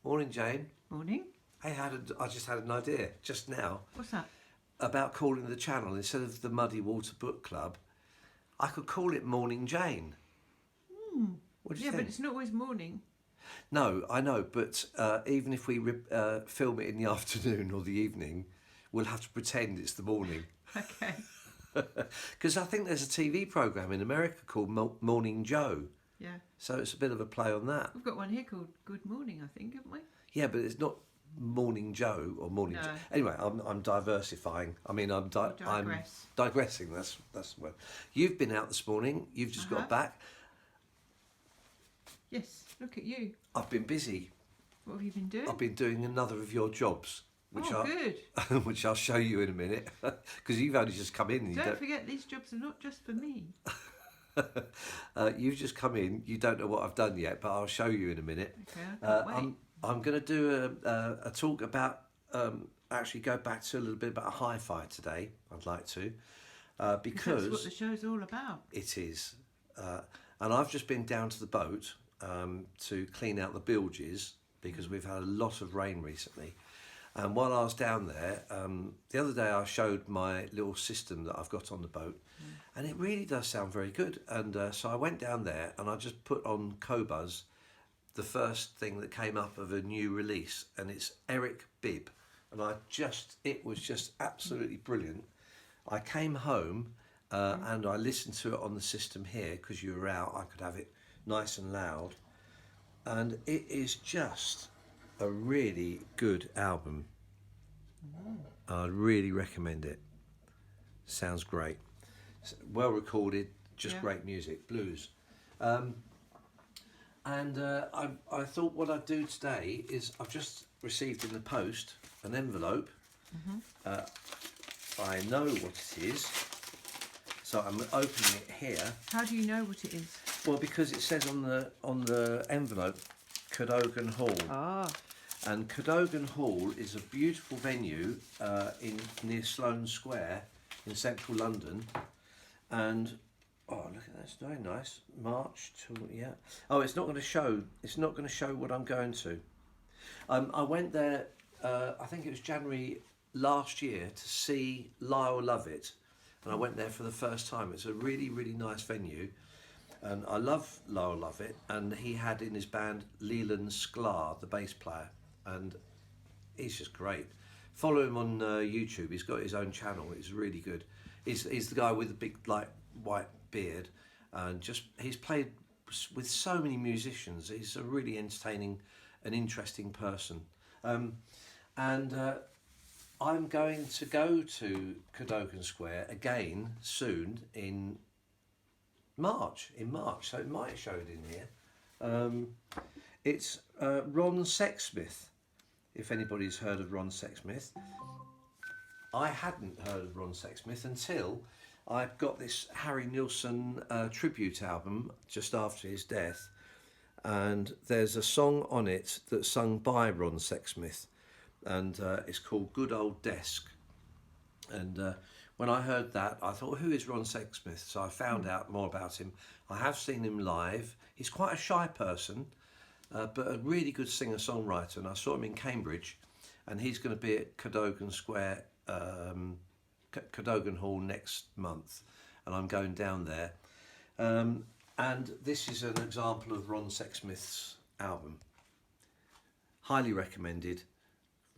Morning, Jane. Morning. Hey, I just had an idea just now. What's that? About calling the channel, instead of the Muddy Water Book Club, I could call it Morning Jane. What do you think? But it's not always morning. No, I know, but even if we film it in the afternoon or the evening, we'll have to pretend it's the morning. Okay. Because I think there's a TV programme in America called Morning Joe. Yeah. So it's a bit of a play on that. We've got one here called Good Morning, I think, haven't we? Yeah, but it's not Morning Joe or Morning No. Joe. Anyway, I'm diversifying. I mean, I'm digressing. That's the word. You've been out this morning. You've just got back. Yes. Look at you. I've been busy. What have you been doing? I've been doing another of your jobs, good. which I'll show you in a minute, because you've only just come in. And Don't forget, these jobs are not just for me. You've just come in. You don't know what I've done yet, but I'll show you in a minute. Okay, I can't wait. I'm going to do a talk about, actually go back to a little bit about HiFi today. I'd like to, because that's what the show's all about. it is. And I've just been down to the boat to clean out the bilges, because we've had a lot of rain recently. And while I was down there, the other day I showed my little system that I've got on the boat, and it really does sound very good. And so I went down there and I just put on Qobuz, the first thing that came up of a new release, and it's Eric Bibb. And it was just absolutely brilliant. I came home and I listened to it on the system here, because you were out, I could have it nice and loud. And it is just a really good album. I'd really recommend it. Sounds great. Well recorded, just great music, blues. And I thought what I'd do today is, I've just received in the post an envelope. I know what it is, so I'm opening it here. How do you know what it is? Well, because it says on the envelope, Cadogan Hall. Ah. And Cadogan Hall is a beautiful venue near Sloane Square in central London. And oh, look at that, it's very nice. March to, yeah. Oh, it's not going to show. It's not going to show what I'm going to. I went there. I think it was January last year to see Lyle Lovett, and I went there for the first time. It's a really, really nice venue, and I love Lyle Lovett. And he had in his band Leland Sklar, the bass player, and he's just great. Follow him on YouTube. He's got his own channel. It's really good. He's the guy with the big white beard, and he's played with so many musicians. He's a really entertaining and interesting person. And I'm going to go to Cadogan Square again soon in March, so it might show it in here. It's Ron Sexsmith, if anybody's heard of Ron Sexsmith. I hadn't heard of Ron Sexsmith until I got this Harry Nilsson tribute album just after his death, and there's a song on it that's sung by Ron Sexsmith, and it's called Good Old Desk. And when I heard that, I thought, who is Ron Sexsmith? So I found out more about him. I have seen him live. He's quite a shy person, but a really good singer-songwriter, and I saw him in Cambridge, and he's going to be at Cadogan Square, Cadogan Hall next month, and I'm going down there. And this is an example of Ron Sexsmith's album. Highly recommended.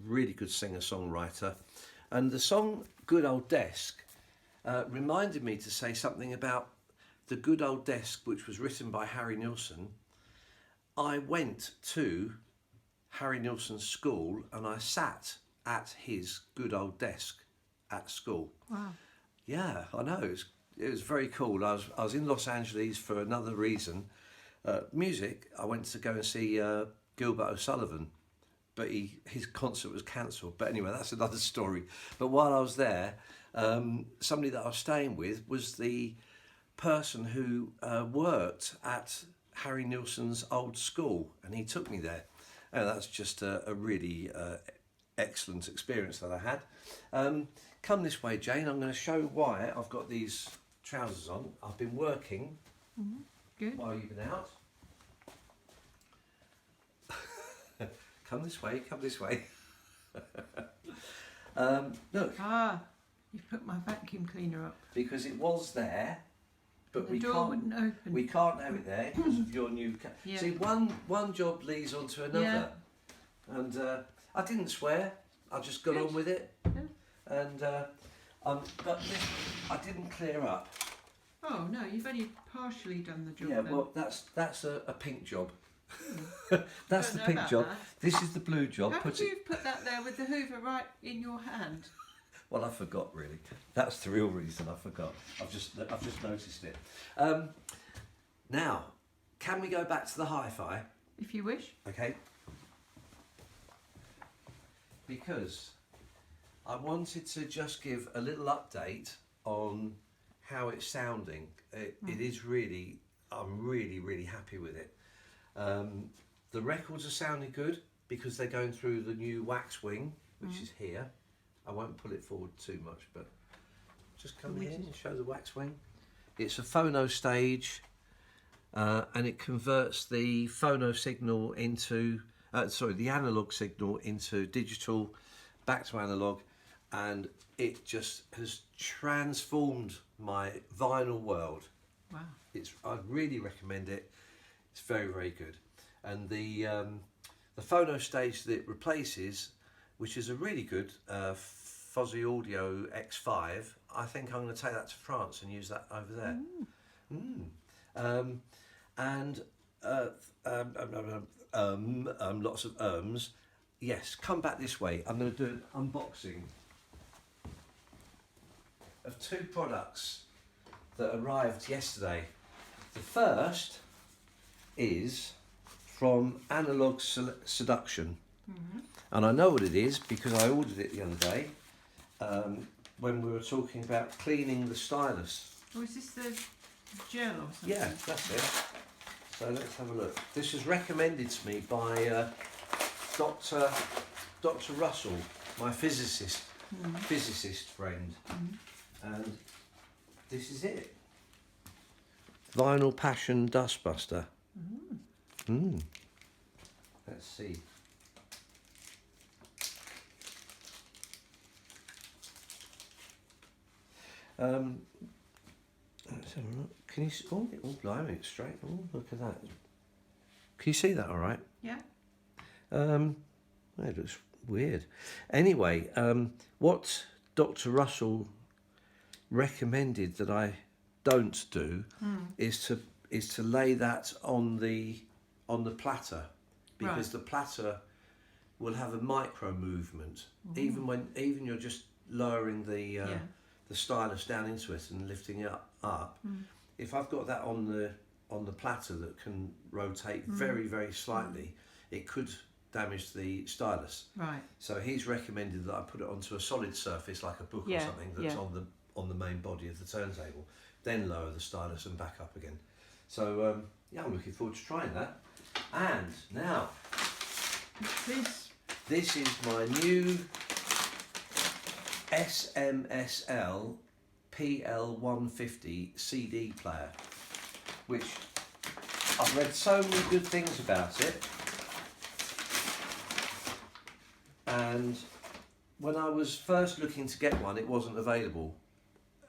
Really good singer-songwriter. And the song Good Old Desk reminded me to say something about the Good Old Desk, which was written by Harry Nilsson. I went to Harry Nilsson's school and I sat at his good old desk at school. Wow. Yeah, I know. It was very cool. I was in Los Angeles for another reason. Music. I went to go and see Gilbert O'Sullivan, but his concert was cancelled. But anyway, that's another story. But while I was there, somebody that I was staying with was the person who worked at Harry Nilsson's old school, and he took me there. And that's just a really excellent experience that I had. Come this way, Jane. I'm going to show why I've got these trousers on. I've been working Good. while you've been out. Come this way, come this way. Look, You've put my vacuum cleaner up. because it was there, but The we door can't. wouldn't open. We can't have it there because of your new. Yeah. See, one job leads on to another, and I didn't swear. I just got on with it, and but I didn't clear up. Oh no, you've only partially done the job. Yeah, then. well, that's a pink job. Don't That's the know pink about job. that. This is the blue job. How could you have put that there with the Hoover right in your hand? Well, I forgot really. That's the real reason I forgot. I've just noticed it. Now, can we go back to the HiFi? If you wish. Okay. Because I wanted to just give a little update on how it's sounding. It is really, I'm really happy with it. The records are sounding good because they're going through the new Waxwing, which is here. I won't pull it forward too much, but just come here and show the Waxwing. It's a phono stage, and it converts the phono signal into, the analog signal into digital, back to analog, and it just has transformed my vinyl world. Wow. I really recommend it. It's very good. And the phono stage that it replaces, which is a really good Fuzzy Audio X5, I think I'm going to take that to France and use that over there. Lots of ums. Yes, come back this way. I'm going to do an unboxing of two products that arrived yesterday. The first is from Analog Seduction, and I know what it is because I ordered it the other day when we were talking about cleaning the Stylus. Or is this the gel or something? Yeah, that's it. So let's have a look. This was recommended to me by Dr. Russell, my physicist friend, and this is it. Vinyl Passion Dustbuster. Let's see. Let's have a look. Can you see? Oh, blimey, it's straight. Oh, look at that. Can you see that all right? Yeah. It looks weird. Anyway, what Dr. Russell recommended that I don't do is to lay that on the platter, because the platter will have a micro movement even you're just lowering the stylus down into it and lifting it up. If I've got that on the platter that can rotate very slightly, it could damage the stylus. Right. So he's recommended that I put it onto a solid surface like a book or something that's on the main body of the turntable, then lower the stylus and back up again. So I'm looking forward to trying that. And now this is my new SMSL PL150 CD player, which I've read so many good things about it, and when I was first looking to get one, it wasn't available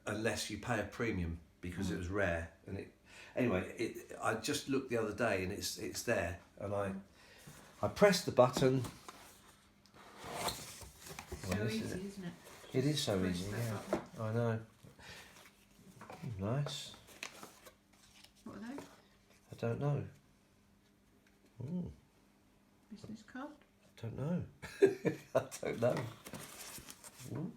unless you pay a premium because it was rare. And I just looked the other day and it's there, and I pressed the button. So easy, isn't it? It is so Press easy, that yeah. button. I know. Nice. What are they? I don't know. Ooh, Business card? I don't know. I don't know. Ooh.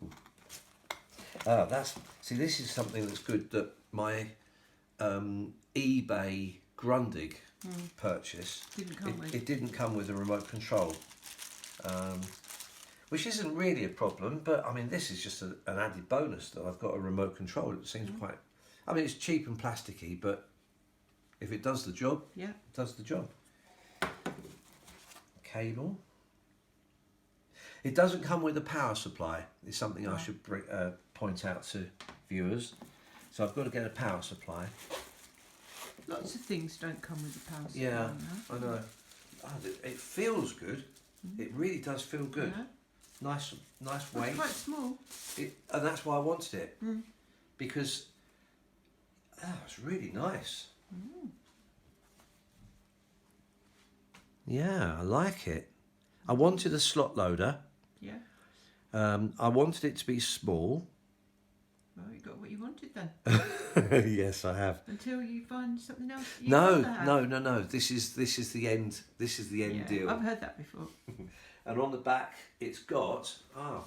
This is something that's good that my eBay Grundig purchase. It didn't come with a remote control. Which isn't really a problem, but I mean, this is just an added bonus that I've got a remote control. It seems quite, I mean, it's cheap and plasticky, but if it does the job, it does the job. Cable. It doesn't come with a power supply. It's something I should point out to viewers. So I've got to get a power supply. Lots of things don't come with a power supply. Yeah, I know. Oh, it feels good. It really does feel good. Yeah. Nice It's weight. quite small. And that's why I wanted it. Because it's really nice. Yeah, I like it. I wanted a slot loader. Yeah. I wanted it to be small. Well, you got what you wanted then. Yes, I have. Until you find something else. No. This is the end. This is the end deal. I've heard that before. And on the back, it's got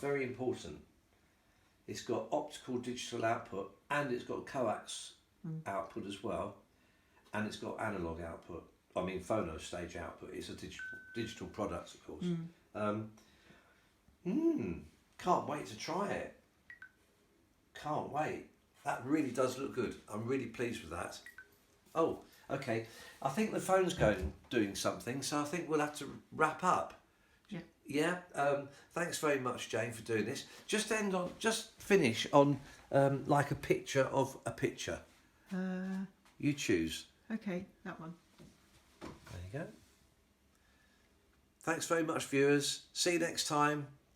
very important. It's got optical digital output, and it's got coax output as well, and it's got analog output. I mean, phono stage output. It's a digital product, of course. Can't wait to try it. Can't wait. That really does look good. I'm really pleased with that. Oh, okay. I think the phone's doing something, so I think we'll have to wrap up. Yeah. Yeah. Thanks very much, Jane, for doing this. Just finish on like a picture of a picture. You choose. Okay, that one. There you go. Thanks very much, viewers. See you next time.